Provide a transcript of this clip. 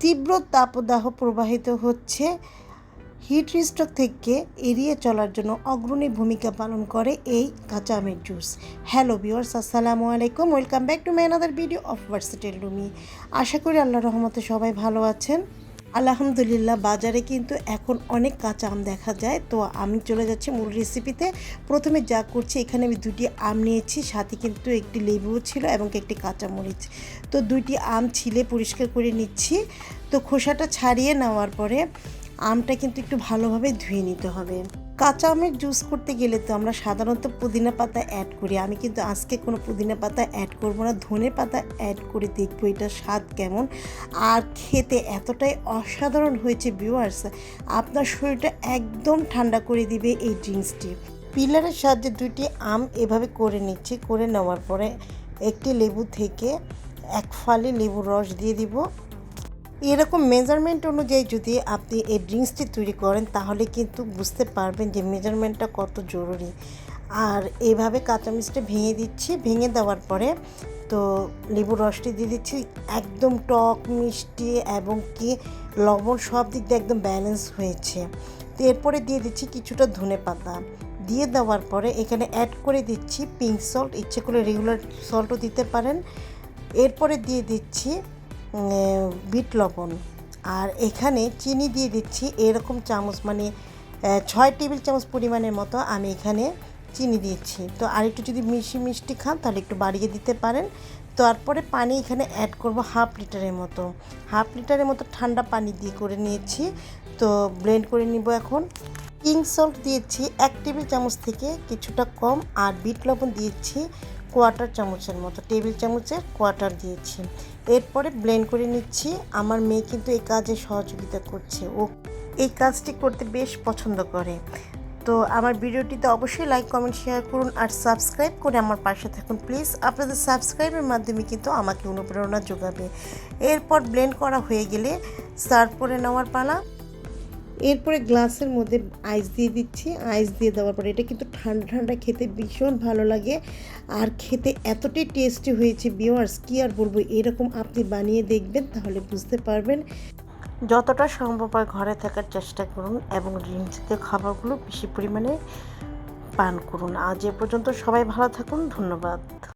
তীব্র তাপদাহ প্রবাহিত হচ্ছে। হিট স্ট্রোক থেকে এড়িয়ে চলার জন্য অগ্রণী ভূমিকা পালন করে এই কাঁচা আমের জুস। হ্যালো ভিউয়ার্স, আসসালামু আলাইকুম, welcome back to my another video of versatile Rumi. আশা করি আল্লাহর রহমতে সবাই ভালো আছেন। আলহামদুলিল্লাহ, বাজারে কিন্তু এখন অনেক কাঁচা আম দেখা যায়। তো আমি চলে যাচ্ছি মূল রেসিপিতে। প্রথমে যা করছি, এখানে আমি 2টি আম নিয়েছি, সাথে কিন্তু একটি লেবুও ছিল এবং একটি কাঁচামরিচ। তো 2টি আম ছিলে পরিষ্কার করে নিচ্ছি। তো খোসাটা ছাড়িয়ে নেওয়ার পরে আমটা কিন্তু একটু ভালোভাবে ধুয়ে নিতে হবে। কাঁচা আমের জুস করতে গেলে তো আমরা সাধারণত পুদিনা পাতা অ্যাড করি। আমি কিন্তু আজকে কোনো পুদিনা পাতা অ্যাড করব না, ধনে পাতা অ্যাড করে দেখবো এটার স্বাদ কেমন। আর খেতে এতটাই অসাধারণ হয়েছে ভিউয়ার্স, আপনার শরীরটা একদম ঠান্ডা করে দিবে এই ড্রিঙ্কসটি। পিলারের সাহায্যে 2টি আম এভাবে করে নিচ্ছি। করে নেওয়ার পরে একটি লেবু থেকে 1 ফালি লেবুর রস দিয়ে দিব। এরকম মেজারমেন্ট অনুযায়ী যদি আপনি এই ড্রিঙ্কসটি তৈরি করেন, তাহলে কিন্তু বুঝতে পারবেন যে মেজারমেন্টটা কত জরুরি। আর এইভাবে কাঁচামরিচটা ভেঙে দিচ্ছি। ভেঙে দেওয়ার পরে তো লেবুর রসটি দিয়ে দিচ্ছি। একদম টক মিষ্টি এবং কি লবণ সব দিক দিয়ে একদম ব্যালেন্স হয়েছে। তো এরপরে দিয়ে দিচ্ছি কিছুটা ধনে পাতা। দিয়ে দেওয়ার পরে এখানে অ্যাড করে দিচ্ছি পিঙ্ক সল্ট, ইচ্ছে করে রেগুলার সল্টও দিতে পারেন। এরপরে দিয়ে দিচ্ছি বিট লবণ। আর এখানে চিনি দিয়ে দিচ্ছি এরকম চামচ, মানে 6 টেবিল চামচ পরিমাণের মতো আমি এখানে চিনি দিচ্ছি। তো আর একটু যদি মিষ্টি খান তাহলে একটু বাড়িয়ে দিতে পারেন। তারপরে পানি এখানে অ্যাড করব হাফ লিটারের মতো ঠান্ডা পানি দিয়ে করে নিয়েছি। তো ব্লেন্ড করে নিব। এখন পিঙ্ক সল্ট দিয়েছি 1 টেবিল চামচ থেকে কিছুটা কম, আর বিট লবণ দিয়েছি 1/4 চামচের মতো, টেবিল চামচের 1/4 দিয়েছি। এরপরে ব্লেন্ড করে নিচ্ছি। আমার মেয়ে কিন্তু এই কাজে সহযোগিতা করছে, ও এই কাজটি করতে বেশ পছন্দ করে। তো আমার ভিডিওটিতে অবশ্যই লাইক, কমেন্ট, শেয়ার করুন আর সাবস্ক্রাইব করে আমার পাশে থাকুন প্লিজ। আপনাদের সাবস্ক্রাইবের মাধ্যমে কিন্তু আমাকে অনুপ্রেরণা যোগাবে। এরপর ব্লেন্ড করা হয়ে গেলে সার্ভ করে নেওয়ার পালা। এরপরে গ্লাসের মধ্যে আইস দিয়ে দিচ্ছি। আইস দিয়ে দেওয়ার পরে এটা কিন্তু ঠান্ডা ঠান্ডা খেতে ভীষণ ভালো লাগে, আর খেতে এতটাই টেস্টি হয়েছে ভিউয়ার্স, কী আর বলবো। এরকম আপনি বানিয়ে দেখবেন, তাহলে বুঝতে পারবেন। যতটা সম্ভব হয় ঘরে থাকার চেষ্টা করুন এবং ড্রিঙ্কসের খাবারগুলো বেশি পরিমাণে পান করুন। আজ এ পর্যন্ত, সবাই ভালো থাকুন, ধন্যবাদ।